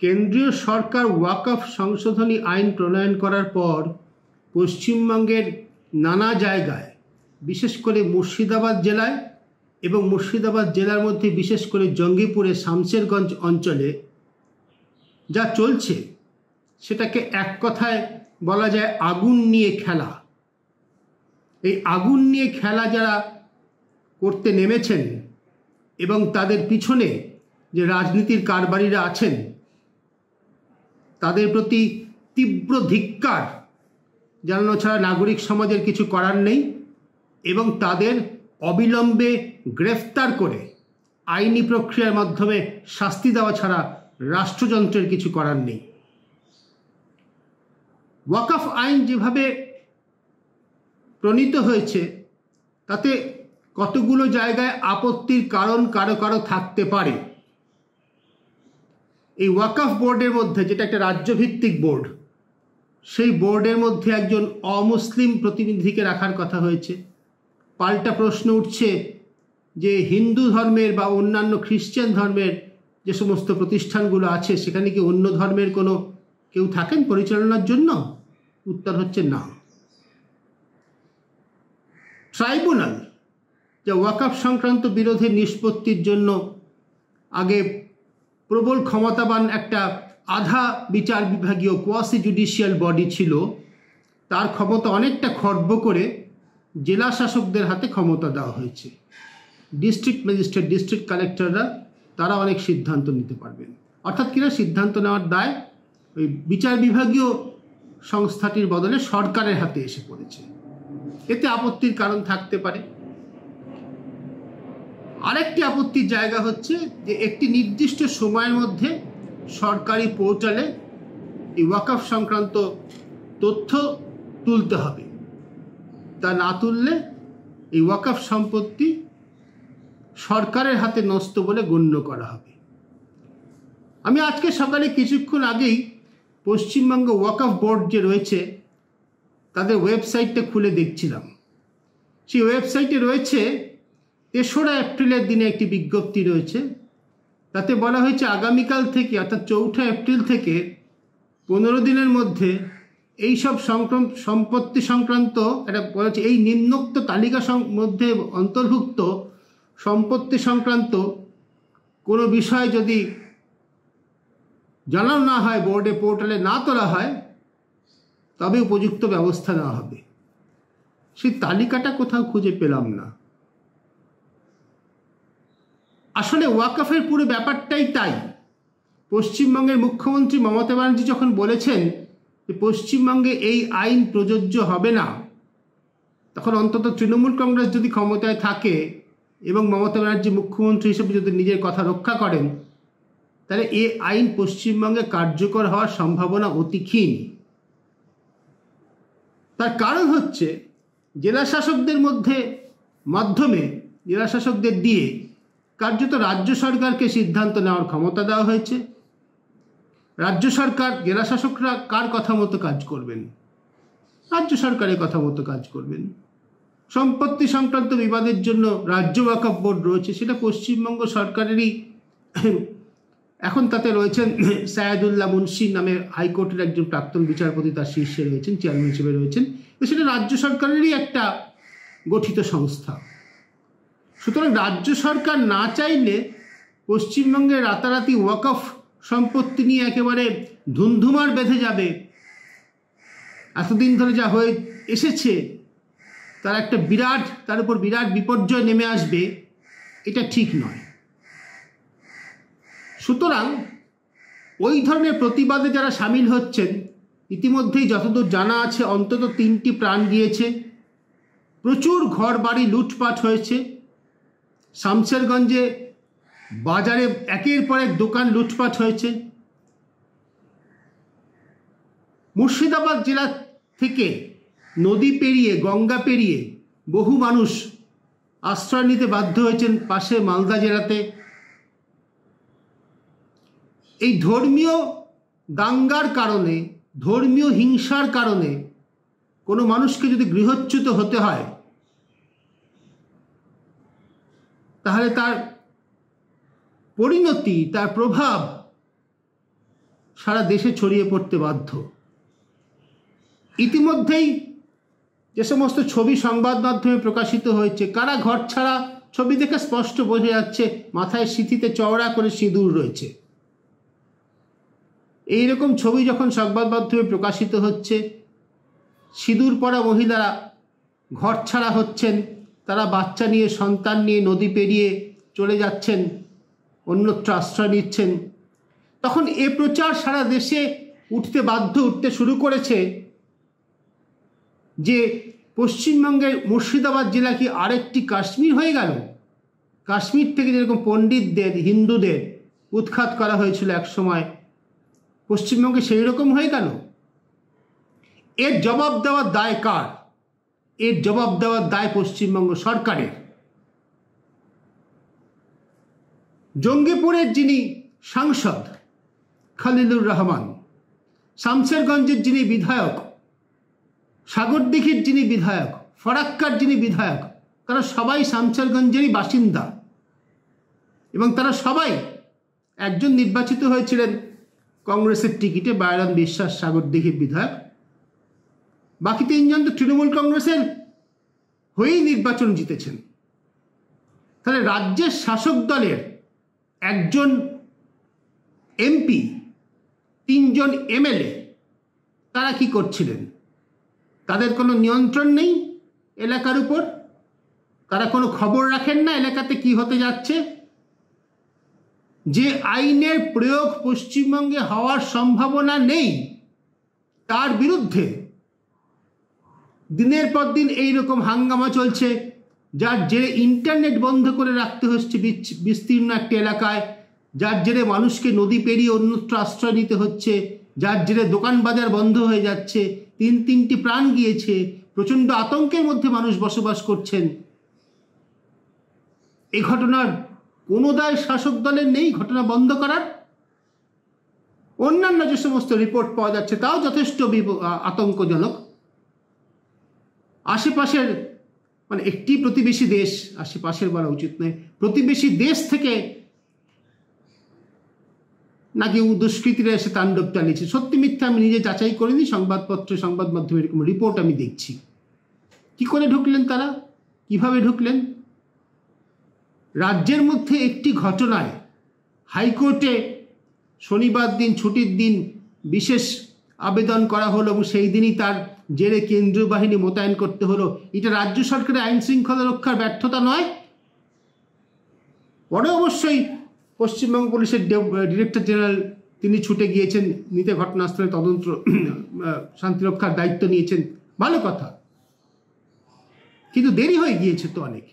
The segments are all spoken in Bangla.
কেন্দ্রীয় সরকার ওয়াকফ সংশোধনী আইন প্রণয়ন করার পর পশ্চিমবঙ্গের নানা জায়গায়, বিশেষ করে মুর্শিদাবাদ জেলায় এবং মুর্শিদাবাদ জেলার মধ্যে বিশেষ করে জঙ্গিপুরে শামশেরগঞ্জ অঞ্চলে যা চলছে সেটাকে এক কথায় বলা যায় আগুন নিয়ে খেলা। এই আগুন নিয়ে খেলা যারা করতে নেমেছেন এবং তাদের পিছনে যে রাজনীতির কারবারিরা আছেন তাদের প্রতি তীব্র ধিক্কার জানানো ছাড়া নাগরিক সমাজের কিছু করার নেই এবং তাদের অবিলম্বে গ্রেফতার করে আইনি প্রক্রিয়ার মাধ্যমে শাস্তি দেওয়া ছাড়া রাষ্ট্রযন্ত্রের কিছু করার নেই। ওয়াকফ আইন যেভাবে প্রণীত হয়েছে তাতে কতগুলো জায়গায় আপত্তির কারণ কারো কারো থাকতে পারে। এই ওয়াকফ বোর্ডের মধ্যে, যেটা একটা রাজ্যভিত্তিক বোর্ড, সেই বোর্ডের মধ্যে একজন অমুসলিম প্রতিনিধিকে রাখার কথা হয়েছে। পাল্টা প্রশ্ন উঠছে যে হিন্দু ধর্মের বা অন্যান্য খ্রিস্টান ধর্মের যে সমস্ত প্রতিষ্ঠানগুলো আছে সেখানে কি অন্য ধর্মের কোনো কেউ থাকেন পরিচালনার জন্য? উত্তর হচ্ছে না। ট্রাইব্যুনাল যা ওয়াকফ সংক্রান্ত বিরোধের নিষ্পত্তির জন্য আগে প্রবল ক্ষমতাবান একটা আধা বিচার বিভাগীয় কোয়াসি জুডিশিয়াল বডি ছিল, তার ক্ষমতা অনেকটা খর্ব করে জেলা শাসকদের হাতে ক্ষমতা দেওয়া হয়েছে। ডিস্ট্রিক্ট ম্যাজিস্ট্রেট, ডিস্ট্রিক্ট কালেক্টররা তারা অনেক সিদ্ধান্ত নিতে পারবেন। অর্থাৎ কিনা সিদ্ধান্ত নেওয়ার দায় ওই বিচার বিভাগীয় সংস্থাটির বদলে সরকারের হাতে এসে পড়েছে। এতে আপত্তির কারণ থাকতে পারে। আরেকটি আপত্তির জায়গা হচ্ছে যে একটি নির্দিষ্ট সময়ের মধ্যে সরকারি পোর্টালে এই ওয়াকফ সংক্রান্ত তথ্য তুলতে হবে। তা না তুললে এই ওয়াকফ সম্পত্তি সরকারের হাতে ন্যস্ত বলে গণ্য করা হবে। আমি আজকে সকালে কিছুক্ষণ আগেই পশ্চিমবঙ্গ ওয়াকফ বোর্ড যে রয়েছে তাদের ওয়েবসাইটটা খুলে দেখছিলাম। সেই ওয়েবসাইটে রয়েছে ৩রা এপ্রিলের দিনে একটি বিজ্ঞপ্তি রয়েছে। তাতে বলা হয়েছে আগামীকাল থেকে অর্থাৎ ৪ঠা এপ্রিল থেকে ১৫ দিনের মধ্যে এই সব সম্পত্তি সংক্রান্ত একটা বলা এই নিম্নোক্ত তালিকা মধ্যে অন্তর্ভুক্ত সম্পত্তি সংক্রান্ত কোনো বিষয় যদি জানানো না হয়, বোর্ডে পোর্টালে না তোলা হয়, তবে উপযুক্ত ব্যবস্থা নেওয়া হবে। সেই তালিকাটা কোথাও খুঁজে পেলাম না। আসলে ওয়াকফের পুরো ব্যাপারটাই তাই। পশ্চিমবঙ্গের মুখ্যমন্ত্রী মমতা ব্যানার্জি যখন বলেছেন যে পশ্চিমবঙ্গে এই আইন প্রযোজ্য হবে না, তখন অন্তত তৃণমূল কংগ্রেস যদি ক্ষমতায় থাকে এবং মমতা ব্যানার্জি মুখ্যমন্ত্রী হিসেবে যদি নিজের কথা রক্ষা করেন, তাহলে এই আইন পশ্চিমবঙ্গে কার্যকর হওয়ার সম্ভাবনা অতি ক্ষীণ। তার কারণ হচ্ছে জেলা শাসকদের মাধ্যমে জেলা শাসকদের দিয়ে কার্যত রাজ্য সরকারকে সিদ্ধান্ত নেওয়ার ক্ষমতা দেওয়া হয়েছে। রাজ্য সরকার, জেলা শাসকরা কার কথা মতো কাজ করবেন? রাজ্য সরকারের কথা মতো কাজ করবেন। সম্পত্তি সংক্রান্ত বিবাদের জন্য রাজ্য ওয়াকফ বোর্ড রয়েছে, সেটা পশ্চিমবঙ্গ সরকারেরই। এখন তাতে রয়েছেন সায়েদুল্লাহ মুন্সি নামে হাইকোর্টের একজন প্রাক্তন বিচারপতি, তার শীর্ষে রয়েছেন, চেয়ারম্যান হিসেবে রয়েছেন। তো সেটা রাজ্য সরকারেরই একটা গঠিত সংস্থা। সুতরাং রাজ্য সরকার না চাইলে পশ্চিমবঙ্গে রাতারাতি ওয়াকফ সম্পত্তি নিয়ে একেবারে ধুন্ধুমার বেঁধে যাবে। এতদিন ধরে যা হয়ে এসেছে তার উপর বিরাট বিপর্যয় নেমে আসবে, এটা ঠিক নয়। সুতরাং ওই ধরনের প্রতিবাদে যারা সামিল হচ্ছেন, ইতিমধ্যেই যতদূর জানা আছে অন্তত 3টি প্রাণ গিয়েছে, প্রচুর ঘর বাড়ি লুটপাট হয়েছে। শামশেরগঞ্জে বাজারে একের পর এক দোকান লুটপাট হয়েছে। মুর্শিদাবাদ জেলা থেকে নদী পেরিয়ে, গঙ্গা পেরিয়ে বহু মানুষ আশ্রয় নিতে বাধ্য হয়েছেন পাশে মালদা জেলাতে। এই ধর্মীয় দাঙ্গার কারণে, ধর্মীয় হিংসার কারণে কোনো মানুষকে যদি গৃহচ্যুত হতে হয়, তাহলে তার পরিণতি, তার প্রভাব সারা দেশে ছড়িয়ে পড়তে বাধ্য। ইতিমধ্যেই যে সমস্ত ছবি সংবাদ মাধ্যমে প্রকাশিত হয়েছে, কারা ঘর ছাড়া, ছবি দেখে স্পষ্ট বোঝা যাচ্ছে মাথায় সিঁথিতে চওড়া করে সিঁদুর রয়েছে। এইরকম ছবি যখন সংবাদ মাধ্যমে প্রকাশিত হচ্ছে, সিঁদুর পরা মহিলারা ঘর ছাড়া হচ্ছেন, তারা বাচ্চা নিয়ে, সন্তান নিয়ে নদী পেরিয়ে চলে যাচ্ছেন, অন্যত্র আশ্রয় নিচ্ছেন, তখন এ প্রচার সারা দেশে উঠতে শুরু করেছে যে পশ্চিমবঙ্গের মুর্শিদাবাদ জেলা কি আরেকটি কাশ্মীর হয়ে গেল? কাশ্মীর থেকে যেরকম পণ্ডিতদের, হিন্দুদের উৎখাত করা হয়েছিল এক সময়, পশ্চিমবঙ্গে সেই রকম হয়ে গেল। এর জবাব দেওয়ার দায় কার? এর জবাব দেওয়ার দায় পশ্চিমবঙ্গ সরকারের। জঙ্গিপুরের যিনি সাংসদ খলিলুর রহমান, শামশেরগঞ্জের যিনি বিধায়ক, সাগরদিঘির যিনি বিধায়ক, ফরাক্কার যিনি বিধায়ক, তারা সবাই শামশেরগঞ্জেরই বাসিন্দা এবং তারা সবাই, একজন নির্বাচিত হয়েছিলেন কংগ্রেসের টিকিটে, বায়রান বিশ্বাস সাগরদিঘির বিধায়ক, বাকি তিনজন তো তৃণমূল কংগ্রেসের হয়েই নির্বাচন জিতেছেন। তাহলে রাজ্যের শাসক দলের একজন এমপি, তিনজন এমএলএ, তারা কি করছিলেন? তাদের কোনো নিয়ন্ত্রণ নেই এলাকার উপর, তারা কোনো খবর রাখেন না এলাকাতে কি হতে যাচ্ছে। যে আইনের প্রয়োগ পশ্চিমবঙ্গে হওয়ার সম্ভাবনা নেই, তার বিরুদ্ধে দিনের পর দিন এইরকম হাঙ্গামা চলছে, যার জেরে ইন্টারনেট বন্ধ করে রাখতে হচ্ছে বিস্তীর্ণ একটি এলাকায়, যার জেরে মানুষকে নদী পেরিয়ে অন্যত্র আশ্রয় নিতে হচ্ছে, যার জেরে দোকান বাজার বন্ধ হয়ে যাচ্ছে, তিনটি প্রাণ গিয়েছে, প্রচণ্ড আতঙ্কের মধ্যে মানুষ বসবাস করছেন। এই ঘটনার কোনো দায় শাসক দলের নেই ঘটনা বন্ধ করার। অন্যান্য যে সমস্ত রিপোর্ট পাওয়া যাচ্ছে তাও যথেষ্ট আতঙ্কজনক। আশেপাশের, মানে একটি প্রতিবেশী দেশ, আশেপাশের বলা উচিত নয়, প্রতিবেশী দেশ থেকে নাকি দুষ্কৃতীরা এসে তাণ্ডব চালিয়েছে। সত্যি মিথ্যা আমি নিজে যাচাই করিনি, সংবাদপত্রে, সংবাদ মাধ্যমে এরকম রিপোর্ট আমি দেখছি। কি করে ঢুকলেন তারা? কিভাবে ঢুকলেন? রাজ্যের মধ্যে একটি ঘটনায় হাইকোর্টে শনিবার দিন, ছুটির দিন, বিশেষ আবেদন করা হলো এবং সেই দিনই তার জেরে কেন্দ্রীয় বাহিনী মোতায়েন করতে হলো। এটা রাজ্য সরকারের আইন শৃঙ্খলা রক্ষার ব্যর্থতা নয়? পরে অবশ্যই পশ্চিমবঙ্গ পুলিশের ডিরেক্টর জেনারেল তিনি ছুটে গিয়েছেন, নিতে ঘটনাস্থলে তদন্ত, শান্তিরক্ষার দায়িত্ব নিয়েছেন, ভালো কথা, কিন্তু দেরি হয়ে গিয়েছে তো অনেক।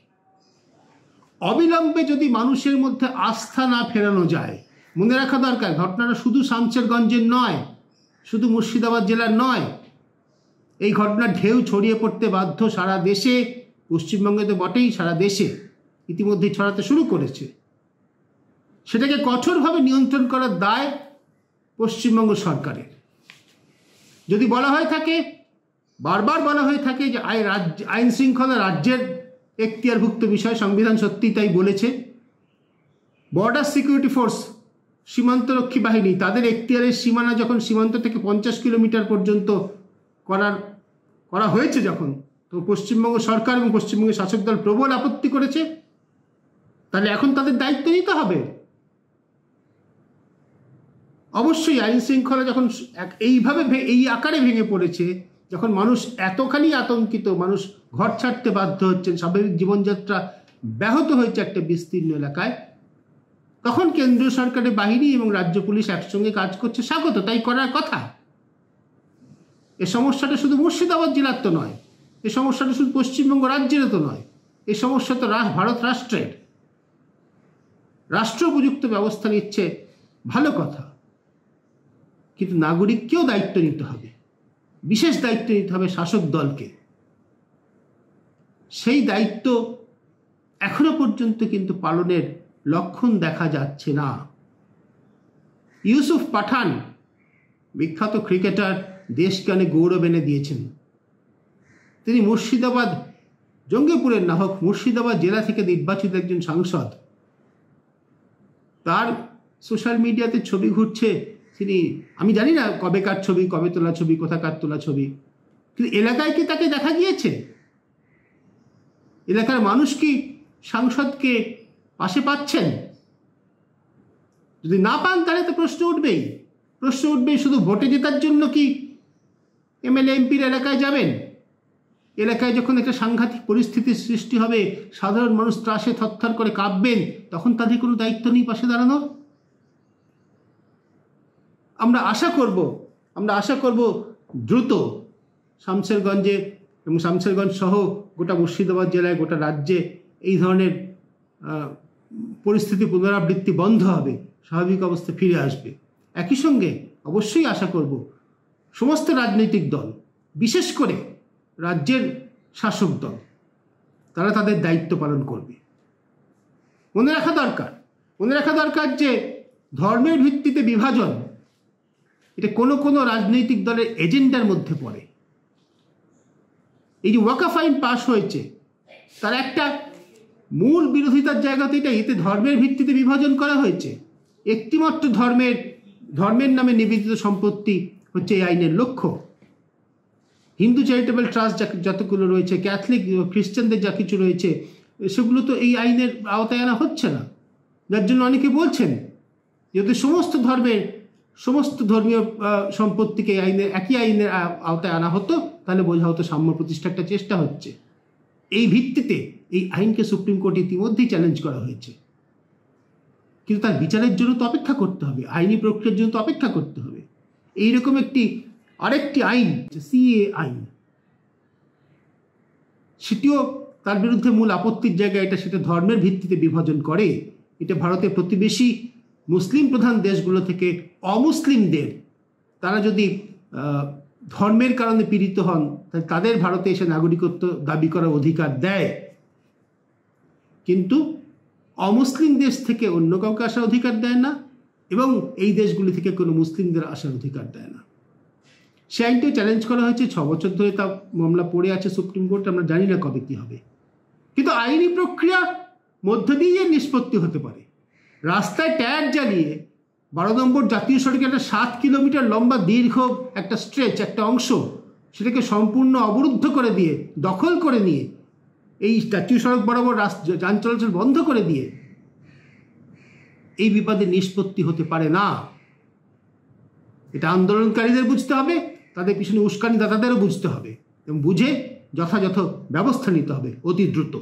অবিলম্বে যদি মানুষের মধ্যে আস্থা না ফেরানো যায়, মনে রাখা দরকার ঘটনাটা শুধু শামশেরগঞ্জের নয়, শুধু মুর্শিদাবাদ জেলার নয়, এই ঘটনার ঢেউ ছড়িয়ে পড়তে বাধ্য সারা দেশে, পশ্চিমবঙ্গে তো বটেই, সারা দেশে ইতিমধ্যেই ছড়াতে শুরু করেছে। সেটাকে কঠোরভাবে নিয়ন্ত্রণ করার দায় পশ্চিমবঙ্গ সরকারের। যদি বলা হয়ে থাকে, বারবার বলা হয়ে থাকে যে আইন শৃঙ্খলা রাজ্যের এখতিয়ারভুক্ত বিষয়, সংবিধান সত্যিই তাই বলেছে। বর্ডার সিকিউরিটি ফোর্স, সীমান্তরক্ষী বাহিনী, তাদের এখতিয়ারের সীমানা যখন সীমান্ত থেকে 50 কিলোমিটার পর্যন্ত করা হয়েছে যখন, তো পশ্চিমবঙ্গ সরকার এবং পশ্চিমবঙ্গের শাসক দল প্রবল আপত্তি করেছে। তাহলে এখন তাদের দায়িত্ব নিতে হবে। অবশ্যই আইন শৃঙ্খলা যখন এইভাবে এই আকারে ভেঙে পড়েছে, যখন মানুষ এতখানি আতঙ্কিত, মানুষ ঘর ছাড়তে বাধ্য হচ্ছেন, স্বাভাবিক জীবনযাত্রা ব্যাহত হয়েছে একটা বিস্তীর্ণ এলাকায়, তখন কেন্দ্রীয় সরকারের বাহিনী এবং রাজ্য পুলিশ একসঙ্গে কাজ করছে, স্বাগত, তাই করার কথা। এ সমস্যাটা শুধু মুর্শিদাবাদ জেলার তো নয়, এ সমস্যাটা শুধু পশ্চিমবঙ্গ রাজ্যেরও তো নয়, এই সমস্যা তো ভারত রাষ্ট্রের। রাষ্ট্র উপযুক্ত ব্যবস্থা নিচ্ছে, ভালো কথা, কিন্তু নাগরিককেও দায়িত্ব নিতে হবে, বিশেষ দায়িত্ব নিতে হবে শাসক দলকে। সেই দায়িত্ব এখনো পর্যন্ত কিন্তু পালনের লক্ষণ দেখা যাচ্ছে না। ইউসুফ পাঠান, বিখ্যাত ক্রিকেটার, দেশকে অনেক গৌরব এনে দিয়েছেন। তিনি মুর্শিদাবাদ, জঙ্গিপুরের না হোক, মুর্শিদাবাদ জেলা থেকে নির্বাচিত একজন সাংসদ। তার সোশ্যাল মিডিয়াতে ছবি ঘুরছে, তিনি, আমি জানি না কবেকার ছবি, কবে তোলা ছবি, কোথাকার তোলা ছবি, কিন্তু এলাকায় কি তাকে দেখা গিয়েছে? এলাকার মানুষ কি সাংসদকে পাশে পাচ্ছেন? যদি না পান তাহলে তো প্রশ্ন উঠবেই শুধু ভোটে জেতার জন্য কি এমএলএ এমপির এলাকায় যাবেন? এলাকায় যখন একটা সাংঘাতিক পরিস্থিতির সৃষ্টি হবে, সাধারণ মানুষ ত্রাসে থরথর করে কাঁপবেন, তখন তাদের কোনো দায়িত্ব নেই পাশে দাঁড়ানোর? আমরা আশা করব দ্রুত শামশেরগঞ্জে এবং শামশেরগঞ্জ সহ গোটা মুর্শিদাবাদ জেলায়, গোটা রাজ্যে এই ধরনের পরিস্থিতি পুনরাবৃত্তি বন্ধ হবে, স্বাভাবিক অবস্থা ফিরে আসবে। একই সঙ্গে অবশ্যই আশা করব সমস্ত রাজনৈতিক দল, বিশেষ করে রাজ্যের শাসক দল, তারা তাদের দায়িত্ব পালন করবে। মনে রাখা দরকার যে ধর্মের ভিত্তিতে বিভাজন এটা কোনো রাজনৈতিক দলের এজেন্ডার মধ্যে পড়ে। এই যে ওয়াকফ আইন পাশ হয়েছে, তার একটা মূল বিরোধিতার জায়গাতে এতে ধর্মের ভিত্তিতে বিভাজন করা হয়েছে। একটিমাত্র ধর্মের নামে নিবেদিত সম্পত্তি হচ্ছে এই আইনের লক্ষ্য। হিন্দু চ্যারিটেবল ট্রাস্ট যতগুলো রয়েছে, ক্যাথলিক খ্রিস্টানদের যা কিছু রয়েছে, সেগুলো তো এই আইনের আওতায় আনা হচ্ছে না। যার জন্য অনেকে বলছেন যদি সমস্ত ধর্মীয় সম্পত্তিকে একই আইনের আওতায় আনা হতো, তাহলে বোঝা হতো সাম্য প্রতিষ্ঠার একটা চেষ্টা হচ্ছে। এই ভিত্তিতে এই আইনকে সুপ্রিম কোর্টে ইতিমধ্যেই চ্যালেঞ্জ করা হয়েছে, কিন্তু তার বিচারের জন্য তো অপেক্ষা করতে হবে, আইনি প্রক্রিয়ার জন্য তো অপেক্ষা করতে হবে। এইরকম আরেকটি আইন, সিএ আইন, সেটিও তার বিরুদ্ধে মূল আপত্তির জায়গা সেটা ধর্মের ভিত্তিতে বিভাজন করে। এটা ভারতের প্রতিবেশী মুসলিম প্রধান দেশগুলো থেকে অমুসলিমদের, তারা যদি ধর্মের কারণে পীড়িত হন, তাহলে তাদের ভারতে এসে নাগরিকত্ব দাবি করার অধিকার দেয়, কিন্তু অমুসলিম দেশ থেকে অন্য কাউকে আসার অধিকার দেয় না, এবং এই দেশগুলি থেকে কোনো মুসলিমদের আসার অধিকার দেয় না। সে আইনটিও চ্যালেঞ্জ করা হয়েছে, 6 বছর ধরে তা মামলা পড়ে আছে সুপ্রিম কোর্টে। আমরা জানি না কবে কী হবে, কিন্তু আইনি প্রক্রিয়া মধ্য দিয়ে নিষ্পত্তি হতে পারে। রাস্তায় ট্যাগ জ্বালিয়ে 12 নম্বর জাতীয় সড়কে একটা 7 কিলোমিটার লম্বা দীর্ঘ একটা স্ট্রেচ, একটা অংশ, সেটাকে সম্পূর্ণ অবরুদ্ধ করে দিয়ে, দখল করে নিয়ে, এই জাতীয় সড়ক বরাবর যান চলাচল বন্ধ করে দিয়ে এই বিপদে নিষ্পত্তি হতে পারে না। এটা আন্দোলনকারীদের বুঝতে হবে, তাদের পিছনে উস্কানিদাতাদেরও বুঝতে হবে, এবং বুঝে যথাযথ ব্যবস্থা নিতে হবে অতি দ্রুত।